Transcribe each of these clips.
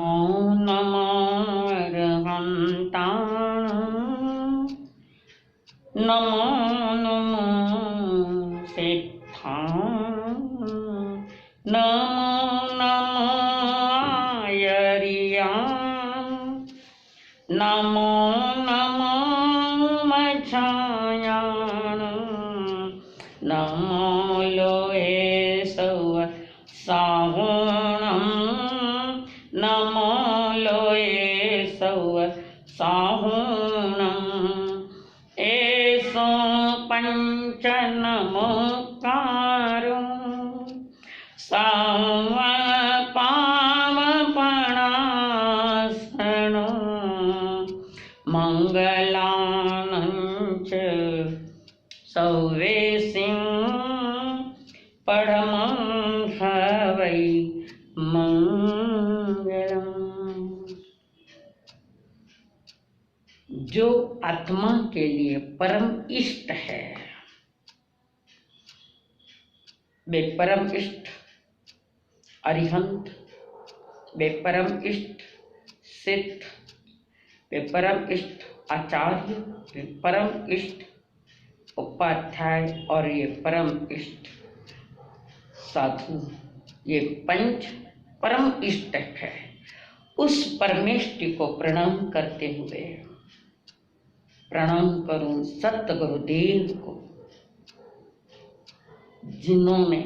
नमो अर्हन्तान् नमो नमो सिद्धान् नमो नमो आयर्यान् नमो नमो मच्छायान् नमो लोहे सव साहुणं नमो लोहे सव साहुणं एसो पंच नमोकारो साव पावपणासनो मंगलानंच सौवेसिं परमं हवै मंगलम्। जो आत्मा के लिए परम इष्ट है, वे परम इष्ट अरिहंत, वे परम इष्ट सिद्ध, वे परम इष्ट आचार्य, वे परम इष्ट उपाध्याय और ये परम इष्ट साधु, ये पंच परम इष्ट है। उस परमेष्टि को प्रणाम करते हुए प्रणाम करूं सतगुरुदेव को, जिन्होंने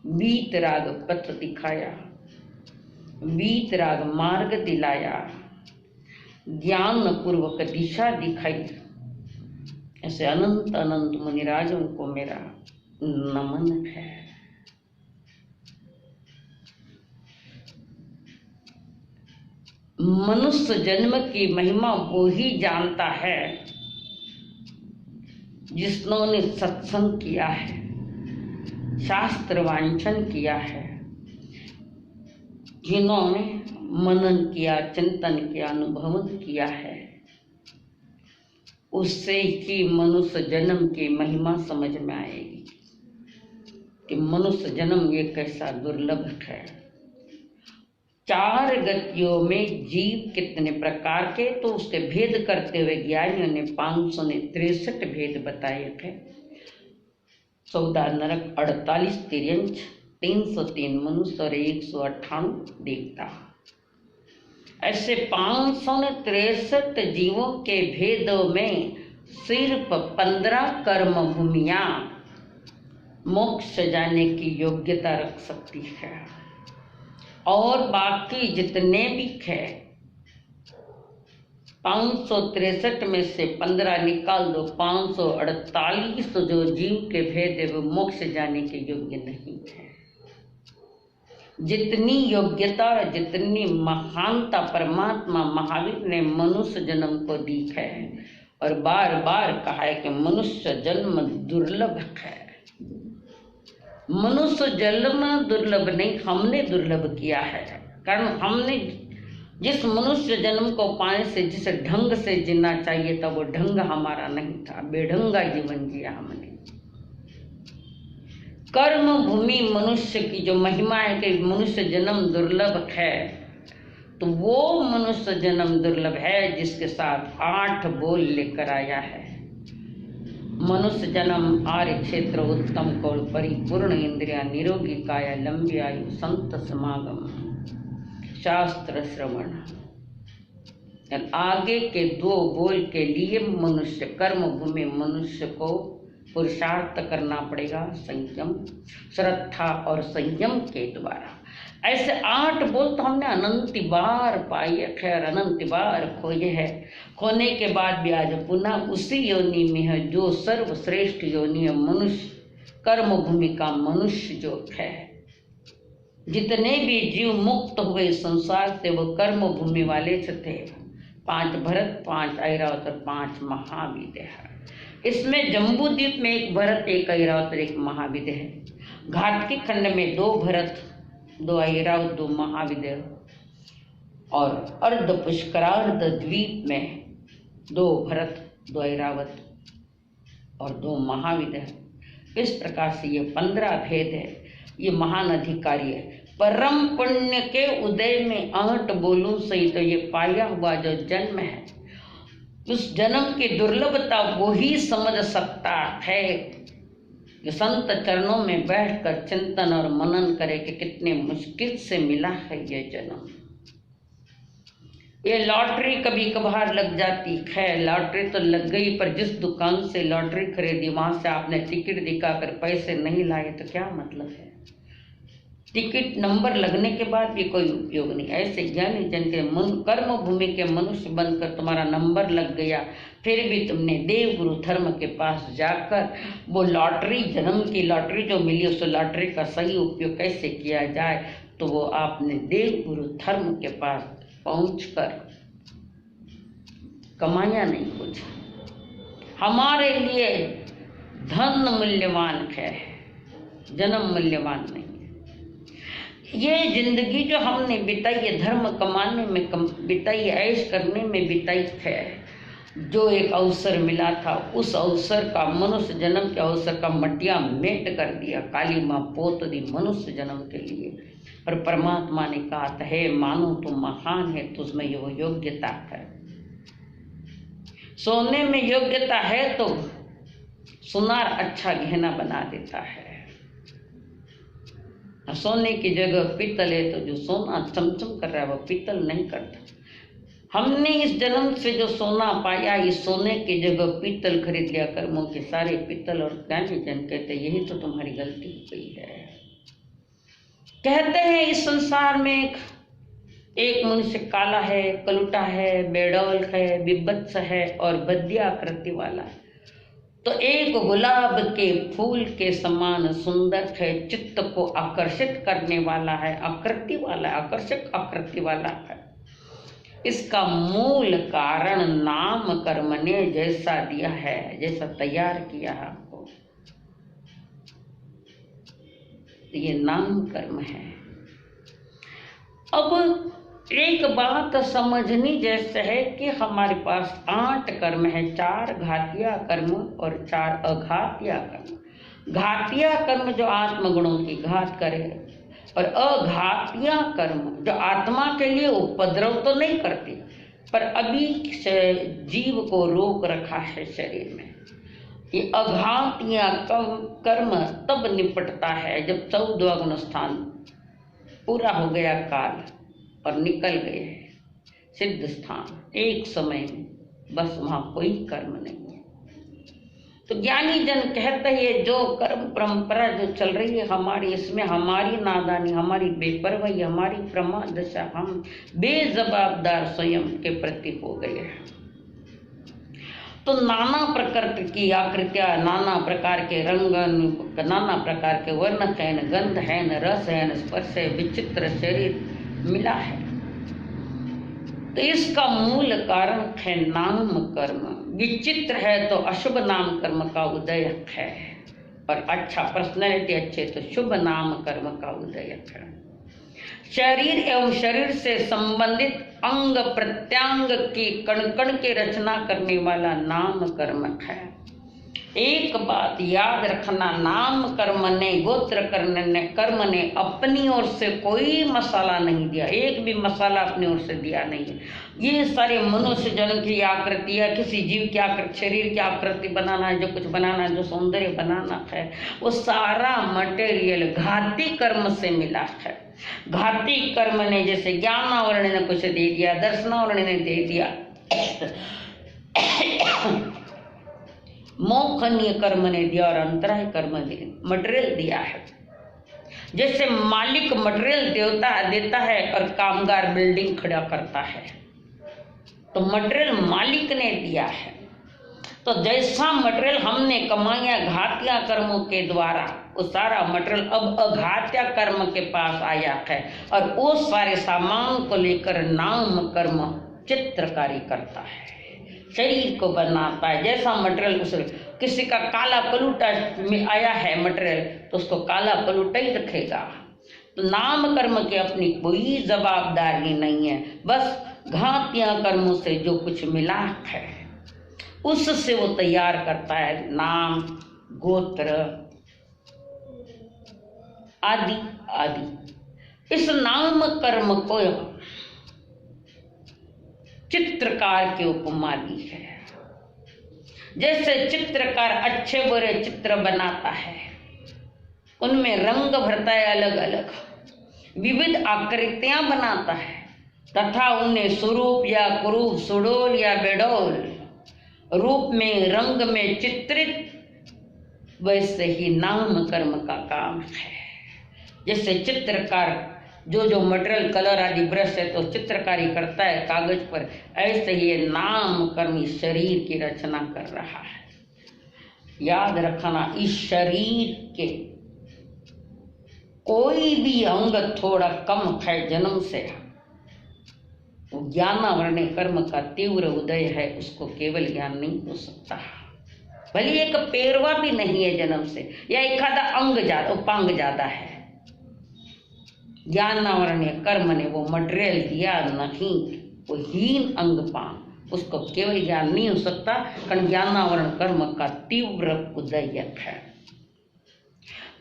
वीतराग पथ दिखाया, वीतराग मार्ग दिलाया, ज्ञान पूर्वक दिशा दिखाई। ऐसे अनंत अनंत मुनिराजों को मेरा नमन है। मनुष्य जन्म की महिमा वो ही जानता है जिन्होंने सत्संग किया है, शास्त्र वांचन किया है, जिन्होंने मनन किया, चिंतन किया, अनुभव किया है। उससे ही मनुष्य जन्म की महिमा समझ में आएगी कि मनुष्य जन्म ये कैसा दुर्लभ है। 4 गतियों में जीव कितने प्रकार के, तो उसके भेद करते हुए ज्ञानियों ने 563 भेद बताए थे। 14 नरक, 48 तिर्यंच, 303 मनुष्य और 198 देवता। ऐसे 563 जीवों के भेदों में सिर्फ 15 कर्म भूमियां मोक्ष जाने की योग्यता रख सकती है, और बाकी जितने भी है 563 में से 15 निकाल दो, 548 जो जीव के भेद है वो मोक्ष जाने के योग्य नहीं है। जितनी योग्यता, जितनी महानता परमात्मा महावीर ने मनुष्य जन्म को दी है, और बार बार कहा है कि मनुष्य जन्म दुर्लभ है। मनुष्य जन्म दुर्लभ नहीं, हमने दुर्लभ किया है। कारण हमने जिस मनुष्य जन्म को पाने से जिस ढंग से जीना चाहिए था वो ढंग हमारा नहीं था, बेढंगा जीवन जिया हमने। कर्म भूमि मनुष्य की जो महिमा है कि मनुष्य जन्म दुर्लभ है, तो वो मनुष्य जन्म दुर्लभ है जिसके साथ 8 बोल लेकर आया है। मनुष्य जन्म आर्य क्षेत्र उत्तम कौल परिपूर्ण इंद्रिया निरोगी काया लंबी आयु संत समागम शास्त्र श्रवण। आगे के 2 बोल के लिए मनुष्य कर्म भूमि मनुष्य को पुरुषार्थ करना पड़ेगा, संयम, श्रद्धा और संयम के द्वारा। ऐसे 8 बोल तो हमने अनंत बार पाई है, खैर अनंत बार खोए है। खोने के बाद भी आज पुनः उसी योनि में है जो सर्वश्रेष्ठ योनि है मनुष्य, कर्म भूमि का मनुष्य जो है। जितने भी जीव मुक्त हुए संसार से वो कर्म भूमि वाले से थे। 5 भरत, 5 ऐरावत और 5 महाविद्य है। इसमें जम्बूद्वीप में 1 भरत, 1 ऐरावत और 1 महाविद्य है। घाटकी खंड में 2 भरत, 2 ऐरावत, 2 महाविद्य, और अर्ध पुष्करार्ध द्वीप में 2 भरत, 2 ऐरावत और 2 महाविद्य है। इस प्रकार से ये 15 भेद है। ये महान अधिकारी है। परम पुण्य के उदय में आंट बोलूं सही तो ये पाया हुआ जो जन्म है, उस जन्म की दुर्लभता वो ही समझ सकता है जो संत चरणों में बैठकर चिंतन और मनन करे कि कितने मुश्किल से मिला है ये जन्म। ये लॉटरी कभी कभार लग जाती है, लॉटरी तो लग गई, पर जिस दुकान से लॉटरी खरीदी वहां से आपने टिकट दिखाकर पैसे नहीं लाए तो क्या मतलब है। टिकट नंबर लगने के बाद भी कोई उपयोग नहीं। ऐसे ज्ञानी जन के कर्म भूमि के मनुष्य बनकर तुम्हारा नंबर लग गया, फिर भी तुमने देव गुरु धर्म के पास जाकर वो लॉटरी, जन्म की लॉटरी जो मिली, उस लॉटरी का सही उपयोग कैसे किया जाए, तो वो आपने देव गुरु धर्म के पास पहुंचकर कमाया नहीं कुछ। हमारे लिए धन मूल्यवान है, जन्म मूल्यवान नहीं। ये जिंदगी जो हमने बिताई है, धर्म कमाने में बिताई, ऐश करने में बिताई है, जो एक अवसर मिला था उस अवसर का, मनुष्य जन्म के अवसर का मटिया मेट कर दिया। काली माँ पोत दी मनुष्य जन्म के लिए, और परमात्मा ने कहा है मानो तुम महान है, तुझमें वो योग्यता है। सोने में योग्यता है तो सुनार अच्छा गहना बना देता है, सोने की जगह पीतल है तो जो सोना चमचम कर रहा है वो पीतल नहीं करता। हमने इस जन्म से जो सोना पाया, इस सोने की जगह पीतल खरीद लिया, कर्मों के सारे पीतल। और ज्ञानी जन कहते यही तो तुम्हारी गलती हो गई है। कहते हैं इस संसार में एक मनुष्य काला है, कलुटा है, बेडौल है, विभत्स है और बद्या आकृति वाला है, तो एक गुलाब के फूल के समान सुंदर है, चित्त को आकर्षित करने वाला है, आकृति वाला, आकर्षक आकृति वाला है। इसका मूल कारण नाम कर्म ने जैसा दिया है, जैसा तैयार किया है आपको, तो ये नाम कर्म है। अब एक बात समझनी जैसे है कि हमारे पास 8 कर्म है, 4 घातिया कर्म और 4 अघातिया कर्म। घातिया कर्म जो आत्मगुणों की घात करे, और अघातिया कर्म जो आत्मा के लिए उपद्रव तो नहीं करती, पर अभी जीव को रोक रखा है शरीर में। ये अघातिया कर्म तब निपटता है जब 14वां गुण स्थान पूरा हो गया काल और निकल गए सिद्ध स्थान एक समय में, बस वहां कोई कर्म नहीं है। तो ज्ञानी जन कहते हैं जो कर्म परंपरा जो चल रही है हमारी, इसमें हमारी नादानी, हमारी बेपरवाही, हमारी प्रमाद दशा, हम बेजवाबदार स्वयं के प्रति हो गए हैं। तो नाना प्रकृति की आकृतियां, नाना प्रकार के रंग, नाना प्रकार के वर्ण है, गंध है, रस है, स्पर्श है, विचित्र शरीर मिला है। तो इसका मूल कारण है नाम कर्म। विचित्र है तो अशुभ नाम कर्म का उदय है, और अच्छा पर्सनैलिटी अच्छे तो शुभ नाम कर्म का उदय है। शरीर एवं शरीर से संबंधित अंग प्रत्यांग की कण कण की रचना करने वाला नाम कर्म है। एक बात याद रखना, नाम कर्म ने, गोत्र कर्म ने अपनी ओर से कोई मसाला नहीं दिया, एक भी मसाला अपनी ओर से दिया नहीं है। ये सारे मनुष्य जन की आकृति है, किसी जीव की आकृति, शरीर की आकृति बनाना है, जो कुछ बनाना है, जो सौंदर्य बनाना है, वो सारा मटेरियल घाती कर्म से मिला है। घाती कर्म ने जैसे ज्ञानावरण ने कुछ दे दिया, दर्शनावरण ने दे दिया, मोक्षणीय कर्म ने दिया, और अंतराय कर्म ने मटेरियल दिया है। जैसे मालिक मटेरियल देता है और कामगार बिल्डिंग खड़ा करता है, तो मटेरियल मालिक ने दिया है। तो जैसा मटेरियल हमने कमाया घातिया कर्मों के द्वारा, वो सारा मटेरियल अब अघात्या कर्म के पास आया है, और वो सारे सामान को लेकर नाम कर्म चित्रकारी करता है, शरीर को बनाता है। जैसा मटेरियल उस किसी का काला पलूटा में आया है मटेरियल, तो उसको काला पलूटा ही रखेगा। तो नाम कर्म की अपनी कोई जवाबदारी नहीं है, बस घातिया कर्मों से जो कुछ मिला है उससे वो तैयार करता है नाम, गोत्र आदि आदि। इस नाम कर्म को चित्रकार की उपमा दी है। जैसे चित्रकार अच्छे बुरे चित्र बनाता है, उनमें रंग भरता है, अलग अलग विविध आकृतियां बनाता है तथा उन्हें स्वरूप या कुरूप, सुडोल या बेडोल रूप में, रंग में चित्रित, वैसे ही नाम कर्म का काम है। जैसे चित्रकार जो मटेरियल, कलर आदि ब्रश है तो चित्रकारी करता है कागज पर, ऐसे ही नाम कर्म शरीर की रचना कर रहा है। याद रखना, इस शरीर के कोई भी अंग थोड़ा कम है जन्म से, ज्ञानावरण कर्म का तीव्र उदय है, उसको केवल ज्ञान नहीं हो सकता। भले एक पैरवा भी नहीं है जन्म से, या एक आधा अंग ज्यादा, उपांग ज्यादा है, ज्ञानावरण कर्म ने वो मटेरियल दिया नहीं, वो हीन अंग पांग, उसको केवल ज्ञान नहीं हो सकता, कारण ज्ञानावरण कर्म का तीव्र उदयक है।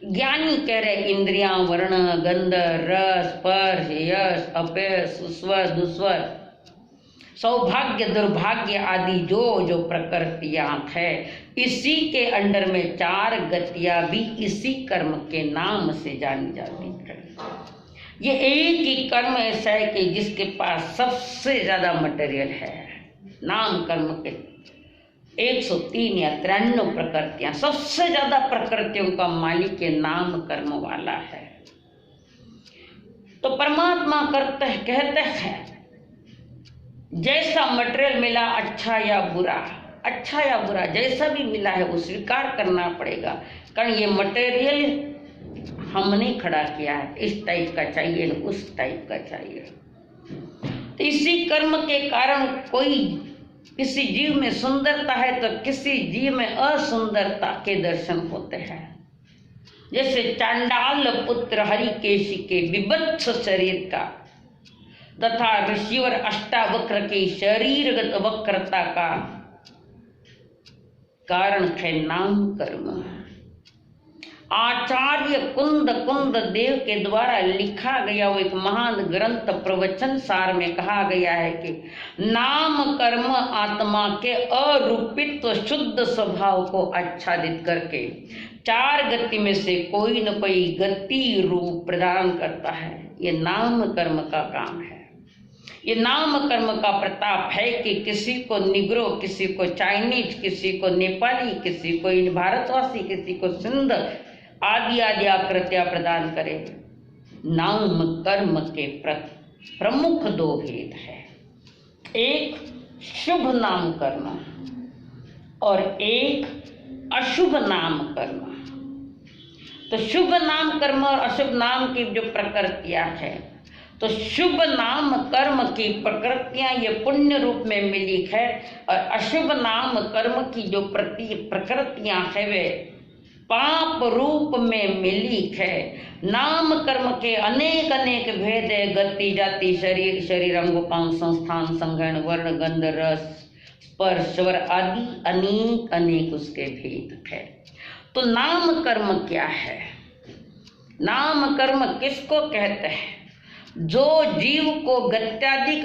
ज्ञानी कह रहे इंद्रियां, वर्ण, गंध, रस, स्पर्श, यश, अपयश, स्वर, दुस्वर, सौभाग्य, दुर्भाग्य आदि जो प्रकृतियां है, इसी के अंडर में 4 गतियां भी इसी कर्म के नाम से जानी जाती है। ये एक ही कर्म ऐसा है कि जिसके पास सबसे ज्यादा मटेरियल है। नाम कर्म के 103 या 93 प्रकृतियां, सबसे ज्यादा प्रकृतियों का मालिक ये नाम कर्म वाला है। तो परमात्मा कहते हैं जैसा मटेरियल मिला, अच्छा या बुरा जैसा भी मिला है वो स्वीकार करना पड़ेगा, कारण ये मटेरियल हमने खड़ा किया है, इस टाइप का चाहिए, उस टाइप का चाहिए। तो इसी कर्म के कारण कोई किसी जीव में सुंदरता है तो किसी जीव में असुंदरता के दर्शन होते हैं। जैसे चांडाल पुत्र हरिकेशी के विभत्स शरीर का तथा ऋषिवर अष्टावक्र की शरीरगत वक्रता का कारण है नाम कर्म। आचार्य कुंद देव के द्वारा लिखा गया वो एक महान ग्रंथ प्रवचन सार में कहा गया है कि नाम कर्म आत्मा के अरूपित शुद्ध स्वभाव को आच्छादित करके 4 गति में से कोई न कोई गति रूप प्रदान करता है। ये नाम कर्म का काम है। ये नाम कर्म का प्रताप है कि किसी को निग्रो, किसी को चाइनीज, किसी को नेपाली, किसी को भारतवासी, किसी को सिंध आदि आदि आकृतियां प्रदान करे। नाम कर्म के प्रमुख 2 भेद है, एक शुभ नाम कर्म और एक अशुभ नाम कर्म। तो शुभ नाम कर्म और अशुभ नाम की जो प्रकृतियां है, तो शुभ नाम कर्म की प्रकृतियां ये पुण्य रूप में मिली है और अशुभ नाम कर्म की जो प्रकृतियां है वे पाप रूप में मिली है। नाम कर्म के अनेक भेद है, गति, जाति, शरीर अंगोपांग, संस्थान, संगण, वर्ण, गंध, रस, स्पर्श, स्वर आदि अनेक उसके भेद है। तो नाम कर्म क्या है? नाम कर्म किसको कहते हैं? जो जीव को गत्याधिक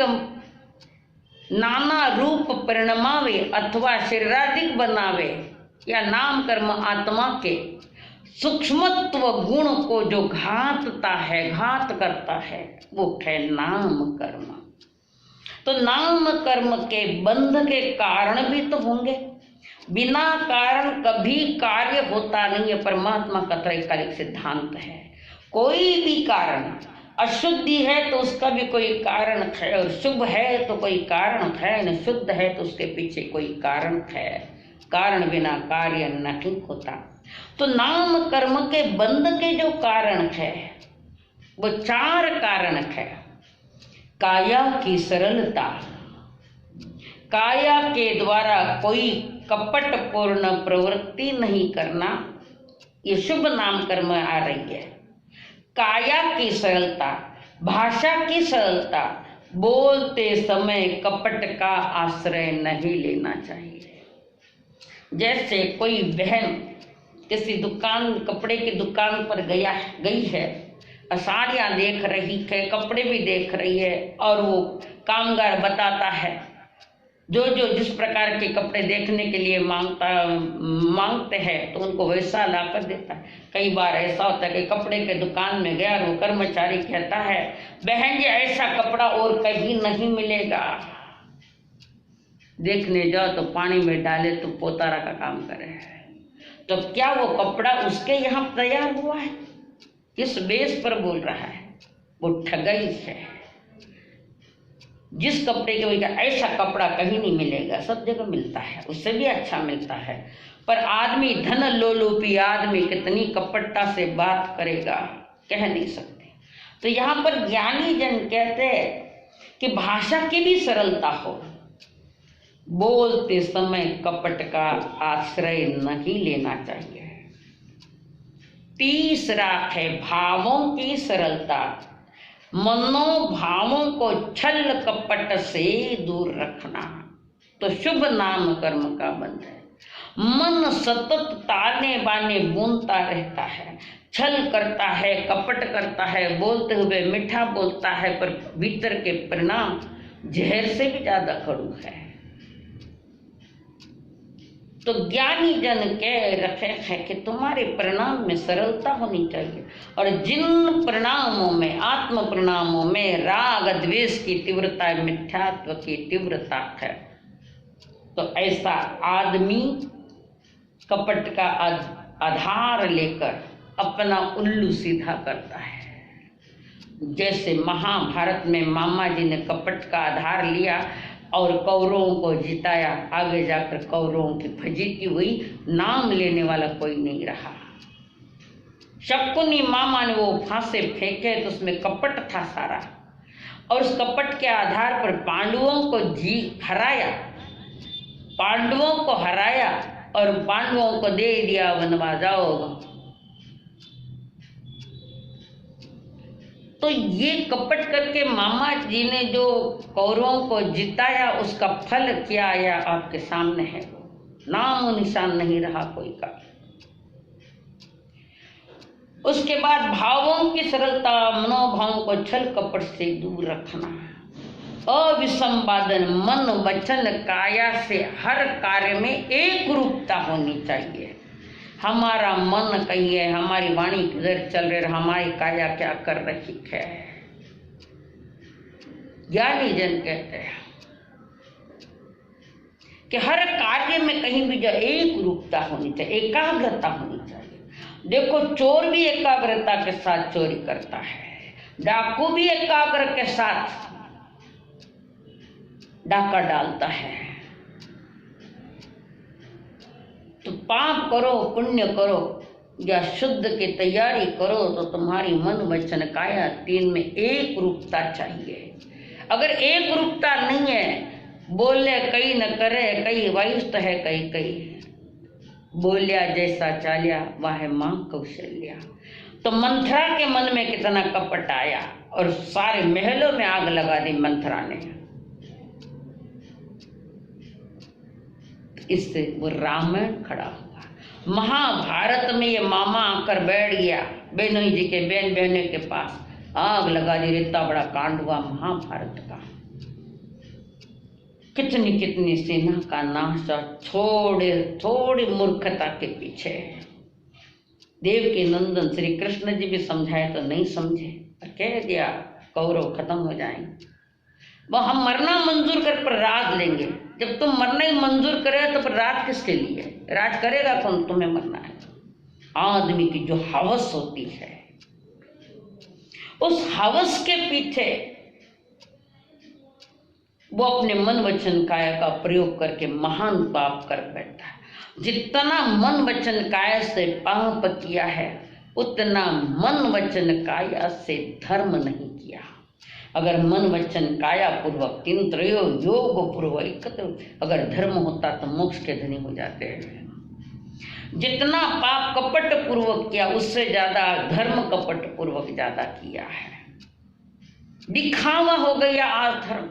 नाना रूप परिणमावे अथवा शरीराधिक बनावे, या नाम कर्म आत्मा के सूक्ष्मत्व गुण को जो घात करता है, वो है नाम कर्म। तो नाम कर्म के बंध के कारण भी तो होंगे, बिना कारण कभी कार्य होता नहीं है। परमात्मा का त्रैकालिक सिद्धांत है। कोई भी कारण, अशुद्धि है तो उसका भी कोई कारण है, और शुभ है तो कोई कारण है, न शुद्ध है तो उसके पीछे कोई कारण है। कारण बिना कार्य नहीं होता। तो नाम कर्म के बंध के जो कारण है वो 4 कारण है। काया की सरलता, काया के द्वारा कोई कपट पूर्ण प्रवृत्ति नहीं करना, ये शुभ नाम कर्म आ रही है। काया की सरलता, भाषा की सरलता, बोलते समय कपट का आश्रय नहीं लेना चाहिए। जैसे कोई बहन किसी दुकान, कपड़े की दुकान पर गई है, साड़ियाँ देख रही है, कपड़े भी देख रही है, और वो कामगार बताता है जो जो जिस प्रकार के कपड़े देखने के लिए मांगते हैं तो उनको वैसा ला कर देता है। कई बार ऐसा होता है कि कपड़े के दुकान में गया और वो कर्मचारी कहता है, बहन जी ऐसा कपड़ा और कहीं नहीं मिलेगा। देखने जाओ तो पानी में डाले तो पोतारा का काम करे। तो क्या वो कपड़ा उसके यहाँ तैयार हुआ है? किस बेस पर बोल रहा है? वो ठगाई है। जिस कपड़े के वजह ऐसा कपड़ा कहीं नहीं मिलेगा, सब जगह मिलता है, उससे भी अच्छा मिलता है। पर आदमी धन लोलुपी आदमी कितनी कपटता से बात करेगा, कह नहीं सकते। तो यहाँ पर ज्ञानी जन कहते हैं कि भाषा की भी सरलता हो, बोलते समय कपट का आश्रय नहीं लेना चाहिए। तीसरा है भावों की सरलता, मनोभावों को छल कपट से दूर रखना तो शुभ नाम कर्म का बंध है। मन सतत ताने बाने बूंदता रहता है, छल करता है, कपट करता है, बोलते हुए मीठा बोलता है, पर भीतर के परिणाम जहर से भी ज्यादा कड़ू है। तो ज्ञानी जन कह रखे हैं कि तुम्हारे परिणाम में सरलता होनी चाहिए, और जिन परिणामों में, आत्म परिणामों में राग द्वेष की तीव्रता, मिथ्यात्व की तीव्रता है, तो ऐसा आदमी कपट का आधार लेकर अपना उल्लू सीधा करता है। जैसे महाभारत में मामा जी ने कपट का आधार लिया और कौरवों को जिताया, आगे जाकर कौरवों की फजीती हुई, नाम लेने वाला कोई नहीं रहा। शकुनी मामा ने वो फांसे फेंके तो उसमें कपट था सारा, और उस कपट के आधार पर पांडवों को हराया और पांडवों को दे दिया वनवास, जाओ। तो ये कपट करके मामा जी ने जो कौरवों को जिताया, उसका फल क्या आया आपके सामने है। नाम निशान नहीं रहा कोई का। उसके बाद भावों की सरलता, मनोभावों को छल कपट से दूर रखना, अविसंवादन मन वचन काया से हर कार्य में एक रूपता होनी चाहिए। हमारा मन कहीं है, हमारी वाणी किधर चल रही है, हमारी काया क्या कर रही है। ज्ञानी जन कहते हैं कि हर कार्य में कहीं भी जो एक रूपता होनी चाहिए, एकाग्रता होनी चाहिए। देखो, चोर भी एकाग्रता के साथ चोरी करता है, डाकू भी एकाग्र के साथ डाका डालता है। तो पाप करो, पुण्य करो या शुद्ध की तैयारी करो, तो तुम्हारी मन वचन काया तीन में एक रूपता चाहिए। अगर एक रूपता नहीं है, बोले कई न करे, कई वायुस्त है कई कई, बोलिया जैसा चालिया वाह मां कौशल्या। तो मंथरा के मन में कितना कपट आया और सारे महलों में आग लगा दी मंथरा ने। इससे वो रामायण खड़ा हुआ। महाभारत में ये मामा आकर बैठ गया बहनोई जी के बहनों के पास, आग लगा दी, इतना बड़ा कांड हुआ महाभारत का। कितनी कितनी सेना का नाश, थोड़ी मूर्खता के पीछे। देव के नंदन श्री कृष्ण जी भी समझाए तो नहीं समझे, कह दिया कौरव खत्म हो जाएंगे। वो हम मरना मंजूर कर पर राज लेंगे। जब तुम मरना ही मंजूर करे तो फिर राज किसके लिए? राज करेगा कौन? तुम्हें मरना है। आदमी की जो हवस होती है, उस हवस के पीछे वो अपने मन वचन काया का प्रयोग करके महान पाप कर बैठा है। जितना मन वचन काया से पाप किया है, उतना मन वचन काया से धर्म नहीं किया। अगर मन वचन काया पूर्वक तीन त्रयो योग पूर्वक अगर धर्म होता तो मोक्ष के धनी हो जाते हैं। जितना पाप कपट पूर्वक किया, उससे ज्यादा धर्म कपट पूर्वक ज्यादा किया है। दिखावा हो गया आज धर्म।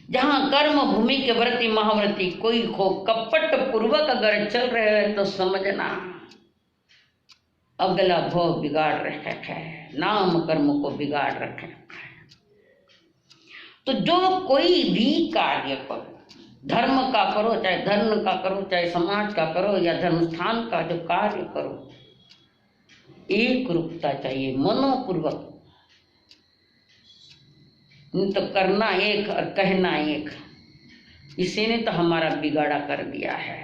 जहां कर्म भूमि के व्रती महाव्रती कोई हो, कपट पूर्वक अगर चल रहे हैं तो समझना अगला भव बिगाड़ रखा है, नाम कर्म को बिगाड़ रखा है। तो जो कोई भी कार्य करो, धर्म का करो, चाहे धर्म का करो, चाहे समाज का करो, या धर्म स्थान का जो कार्य करो, एक रूपता चाहिए, मनोपूर्वक। नहीं तो करना एक और कहना एक। इसी ने तो हमारा बिगाड़ा कर दिया है।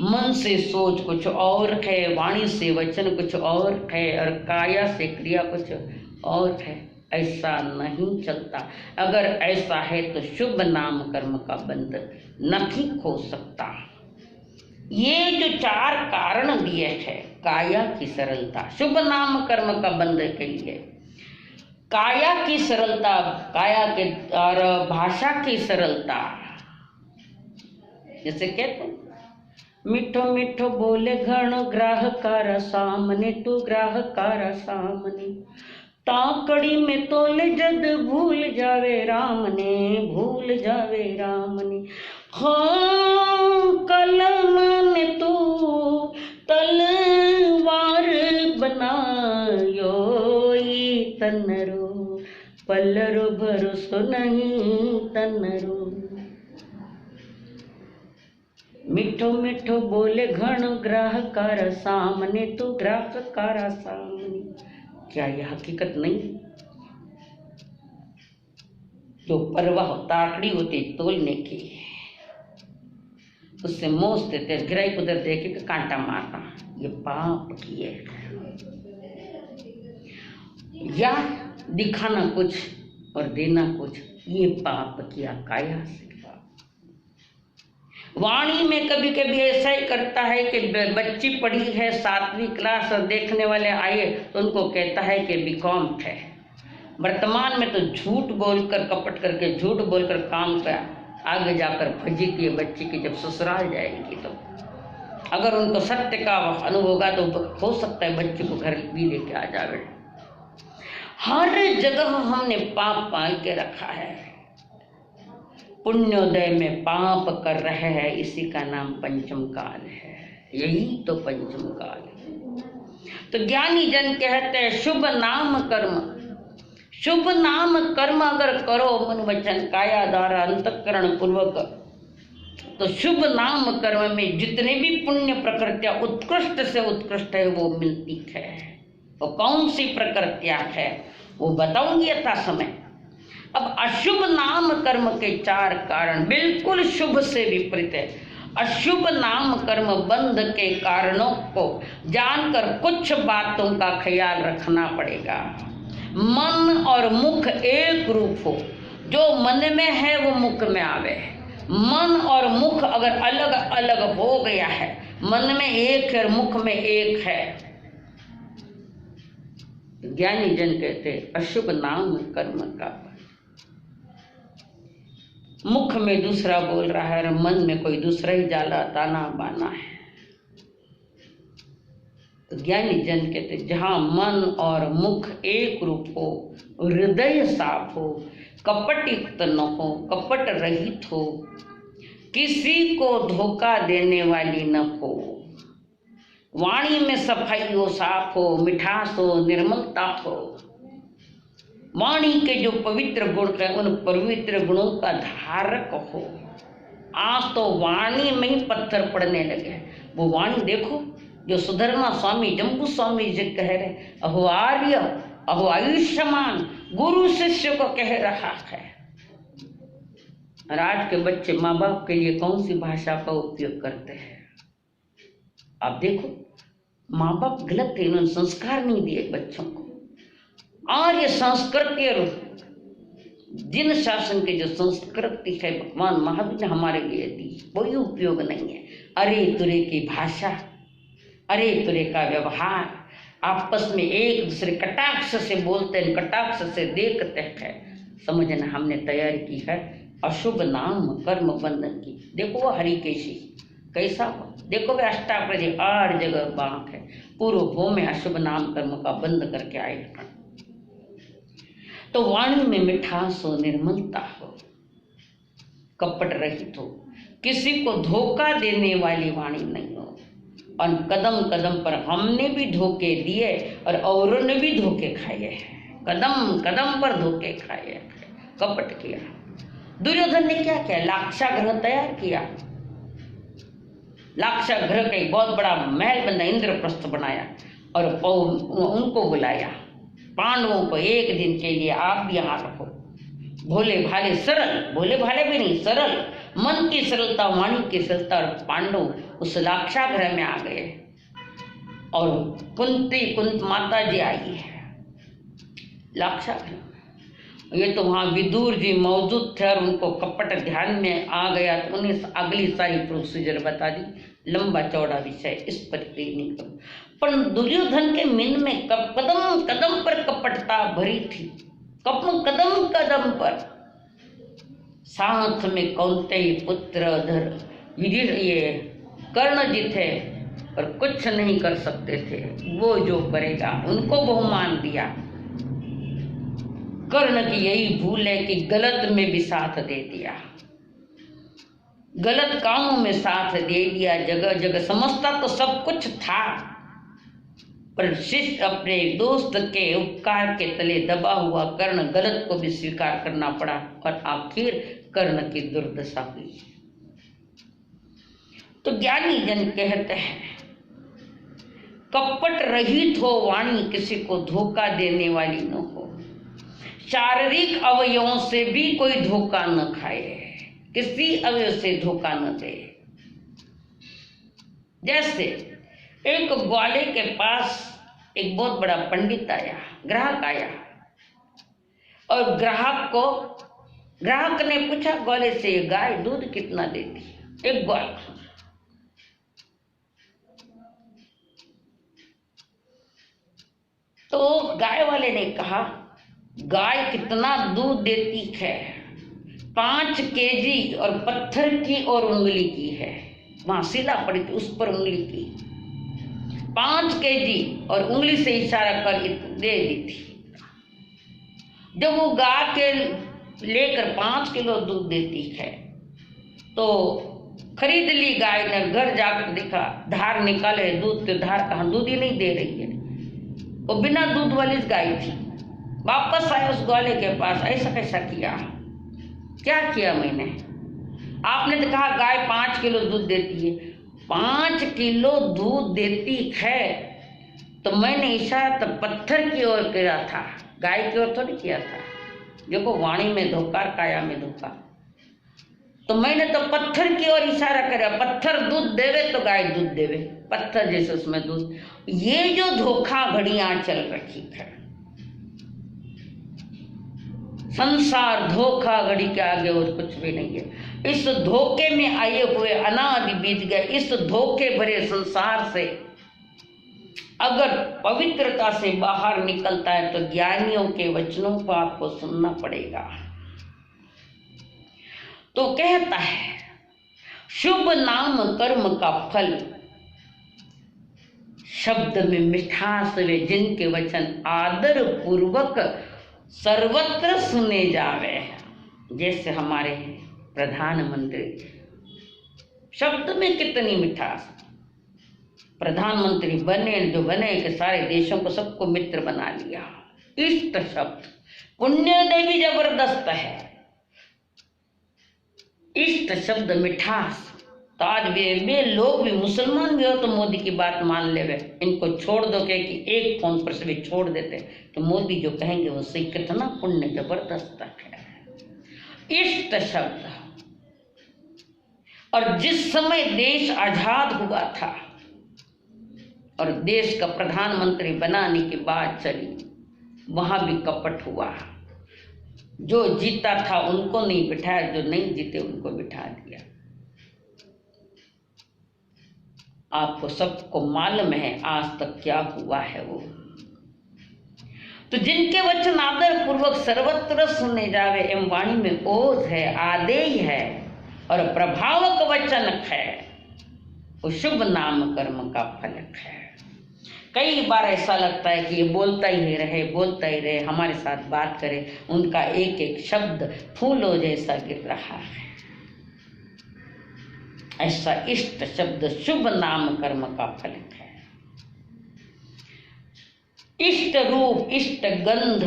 मन से सोच कुछ और है, वाणी से वचन कुछ और है, और काया से क्रिया कुछ और है। ऐसा नहीं चलता। अगर ऐसा है तो शुभ नाम कर्म का बंध नहीं हो सकता। ये जो 4 कारण दिए हैं, काया की सरलता, शुभ नाम कर्म का बंध के लिए काया की सरलता, काया के और भाषा की सरलता। जैसे कहते हैं, मिठो मिठो बोले घण ग्राहकार सामने, तू ग्राहकार सामने, ताकड़ी में तोले जद भूल जावे राम ने, भूल जावे राम ने। हाँ कलम ने तू तलवार बनायो, तनरो पल्लरो भरोसो नहीं तनरो। मिठो मिठो बोले घण ग्राहकार सामने, तो ग्राहकार सामने। क्या यह हकीकत नहीं? जो परवाह ताकड़ी होती तोलने की, उससे मोस देते, गिराई उधर देखे कि कांटा मारना, ये पाप किए। या दिखाना कुछ और देना कुछ, ये पाप किया काया से। वाणी में कभी कभी ऐसा ही करता है कि बच्ची पढ़ी है 7वीं क्लास और देखने वाले आए तो उनको कहता है कि बीकॉम है। वर्तमान में तो झूठ बोलकर, कपट करके झूठ बोलकर काम का आगे जाकर फजी की बच्ची की जब ससुराल जाएगी, तो अगर उनको सत्य का अनुभव होगा तो हो सकता है बच्ची को घर भी लेके आ जावे। हर जगह हमने पाप पाल के रखा है। पुण्योदय में पाप कर रहे हैं, इसी का नाम पंचम काल है। यही तो पंचम काल है। तो ज्ञानी जन कहते हैं शुभ नाम कर्म, शुभ नाम कर्म अगर करो मन वचन काया द्वारा अंतःकरण पूर्वक, तो शुभ नाम कर्म में जितने भी पुण्य प्रकृतियां उत्कृष्ट से उत्कृष्ट है वो मिलती है। तो कौन सी प्रकृतियां है वो बताऊंगी यथा समय। अब अशुभ नाम कर्म के 4 कारण बिल्कुल शुभ से विपरीत है। अशुभ नाम कर्म बंध के कारणों को जानकर कुछ बातों का ख्याल रखना पड़ेगा। मन और मुख एक रूप हो, जो मन में है वो मुख में आवे। मन और मुख अगर अलग अलग हो गया है, मन में एक है और मुख में एक है, ज्ञानी जन कहते अशुभ नाम कर्म का। मुख में दूसरा बोल रहा है और मन में कोई दूसरा ही जाला ताना बाना है। तो ज्ञानी जन कहते जहाँ मन और मुख एक रूप हो, हृदय साफ हो, कपट युक्त न हो, कपट रहित हो, किसी को धोखा देने वाली न हो, वाणी में सफाई हो, साफ हो, मिठास हो, निर्मलता हो, वाणी के जो पवित्र गुण है उन पवित्र गुणों का धारक हो। आज तो वाणी में ही पत्थर पड़ने लगे। वो वाणी देखो जो सुधर्मा स्वामी जम्बू स्वामी जी कह रहे, अहो आर्य अहो आयुष्मान, गुरु शिष्य को कह रहा है। और आज के बच्चे माँ बाप के लिए कौन सी भाषा का उपयोग करते हैं? आप देखो, माँ बाप गलत है, इन्होंने संस्कार नहीं दिए बच्चों को। और ये संस्कृति और जिन शासन की जो संस्कृति है भगवान महावीर ने हमारे लिए दी, कोई उपयोग नहीं है। अरे तुरे की भाषा, अरे तुरे का व्यवहार, आपस में एक दूसरे कटाक्ष से बोलते हैं, कटाक्ष से देखते हैं। समझना हमने तैयारी की है अशुभ नाम कर्म बंधन की। देखो वो हरिकेशी कैसा हो, देखो वे अष्टापदी 8 जगह बांक है, पूर्व भू में अशुभ नाम कर्म का बंद करके आए। तो वाणी में मिठास हो, निर्मलता हो, कपट रहित हो, किसी को धोखा देने वाली वाणी नहीं हो। और कदम कदम पर हमने भी धोखे दिए और औरों ने भी धोखे खाए हैं, कदम कदम पर धोखे खाए, कपट किया। दुर्योधन ने क्या किया? लाक्षागृह तैयार किया, लाक्षागृह का एक बहुत बड़ा महल बना, इंद्रप्रस्थ बनाया और उनको बुलाया, पांडवों को एक दिन के लिए आप भी यहाँ रखो। भोले भाले सरल, भोले भाले भी नहीं, सरल मन की सरलता, वाणी की सरलता, और पांडव उस लाक्षागृह में आ गए। और कुंत माता जी आई है लाक्षागृह, ये तो वहाँ विदुर जी मौजूद थे और उनको कपट ध्यान में आ गया तो उन्हें अगली सारी प्रोसीजर बता दी। लंबा चौड़ा विषय, इस पर नहीं करूँ। पर दुर्योधन के मन में कदम कदम पर कपटता भरी थी, कदम कदम पर। साथ में कौंतेय पुत्र ये कर्ण जी थे और कुछ नहीं कर सकते थे, वो जो करेगा उनको बहुमान दिया। कर्ण की यही भूल है कि गलत में भी साथ दे दिया, गलत कामों में साथ दे दिया। जगह जगह समझता तो सब कुछ था, पर शिष्य अपने दोस्त के उपकार के तले दबा हुआ कर्ण गलत को भी स्वीकार करना पड़ा और आखिर कर्ण की दुर्दशा हुई। तो ज्ञानी जन कहते हैं, कपट रहित हो वाणी, किसी को धोखा देने वाली न हो। शारीरिक अवयवों से भी कोई धोखा न खाए, किसी अवयव से धोखा न दे। जैसे एक ग्वाले के पास एक बहुत बड़ा पंडित आया, ग्राहक आया, और ग्राहक ने पूछा ग्वाले से, ये गाय दूध कितना देती है? एक ग्वाल। तो गाय वाले ने कहा, गाय कितना दूध देती है? 5 केजी और पत्थर की और उंगली की है। वहां शिला पड़ी थी, उस पर उंगली की 5 केजी और उंगली से इशारा कर दे दी थी। जब वो गाय के लेकर 5 किलो दूध देती है तो खरीद ली गाय ने, घर जाकर देखा, धार निकाले, दूध की धार कहाँ, दूध ही नहीं दे रही है। वो बिना दूध वाली गाय थी। वापस आए उस ग्वाले के पास, ऐसा कैसा किया? क्या किया मैंने? आपने तो कहा गाय 5 किलो दूध देती है। 5 किलो दूध देती है तो मैंने इशारा तो पत्थर की ओर किया था, गाय की ओर थोड़ी किया था। देखो, वाणी में धोखा, काया में धोखा। तो मैंने तो पत्थर की ओर इशारा करा, पत्थर दूध देवे तो गाय दूध देवे, पत्थर जैसे उसमें दूध। ये जो धोखा घड़ियां चल रखी है, संसार धोखा घड़ी के आगे और कुछ भी नहीं है। इस धोखे में आए हुए अनादि बीत गए। इस धोखे भरे संसार से अगर पवित्रता से बाहर निकलता है तो ज्ञानियों के वचनों को आपको सुनना पड़ेगा। तो कहता है, शुभ नाम कर्म का फल, शब्द में मिठास वे जिनके वचन आदर पूर्वक सर्वत्र सुने जावे। जैसे हमारे प्रधानमंत्री, शब्द में कितनी मिठास। प्रधानमंत्री बने जो बने कि सारे देशों को सबको मित्र बना लिया। इष्ट शब्द, पुण्य देवी जबरदस्त है। इष्ट शब्द मिठास। तो आज वे लोग भी, मुसलमान भी हो तो मोदी की बात मान ले, इनको छोड़ दो कि एक फोन पर से छोड़ देते तो मोदी जो कहेंगे वो सही। कितना पुण्य जबरदस्त है इष्ट शब्द। और जिस समय देश आजाद हुआ था और देश का प्रधानमंत्री बनाने की बात चली, वहां भी कपट हुआ। जो जीता था उनको नहीं बिठाया, जो नहीं जीते उनको बिठा दिया। आपको सबको मालूम है आज तक क्या हुआ है वो। तो जिनके वचन आदर पूर्वक सर्वत्र सुने जावे, एवं वाणी में ओज है, आदेय है और प्रभावक वचन है, वो शुभ नाम कर्म का फलक है। कई बार ऐसा लगता है कि ये बोलता ही रहे, हमारे साथ बात करे, उनका एक एक शब्द फूलों जैसा गिर रहा है। ऐसा इष्ट शब्द शुभ नाम कर्म का फल है। इष्ट रूप, इष्ट गंध,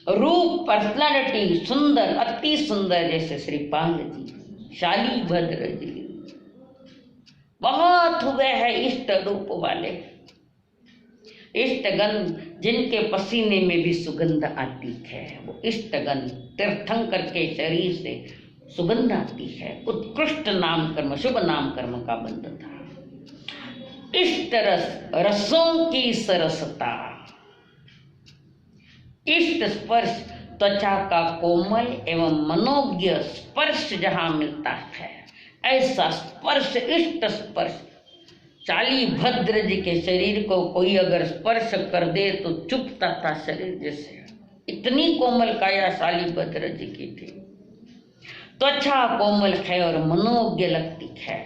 रूप पर्सनालिटी सुंदर, अति सुंदर, जैसे श्रीपाल जी, शालीभद्र जी, बहुत हुए हैं इष्ट रूप वाले। इष्ट गंध, जिनके पसीने में भी सुगंध आती है, वो इष्ट गंध, तीर्थंकर के शरीर से सुगंध आती है। उत्कृष्ट नाम कर्म, शुभ नाम कर्म का बंध था। इष्ट रस, रसों की सरसता। इष्ट स्पर्श, त्वचा का कोमल एवं मनोज्ञ स्पर्श जहां मिलता है, ऐसा स्पर्श, इष्ट स्पर्श। शालीभद्र जी के शरीर को कोई अगर स्पर्श कर दे तो चुभता था शरीर जैसे, इतनी कोमल काया शालीभद्र जी की थी। त्वचा कोमल है और मनोज्ञ लगती है।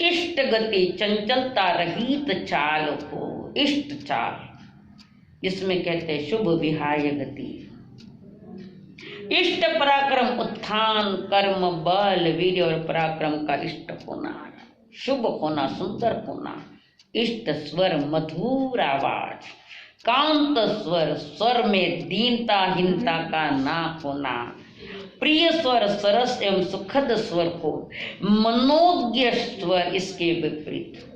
इष्ट गति, चंचलता रहित चाल हो, इष्ट चाल, जिसमें कहते हैं शुभ विहाय गति। इष्ट पराक्रम, उत्थान, कर्म, बल, वीर्य और पराक्रम का इष्ट होना, शुभ होना, सुंदर होना। इष्ट स्वर, मधुर आवाज, कांत स्वर, स्वर में दीनता हीनता का ना होना। प्रिय स्वर, सरस एवं सुखद स्वर हो। मनोज्ञ स्वर, इसके विपरीत।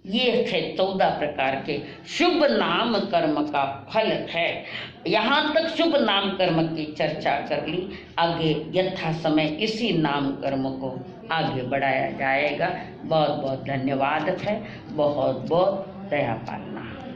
ये है 14 प्रकार के शुभ नाम कर्म का फल है। यहाँ तक शुभ नाम कर्म की चर्चा कर ली। आगे यथा समय इसी नाम कर्म को आगे बढ़ाया जाएगा। बहुत बहुत धन्यवाद है। बहुत बहुत दया पालना।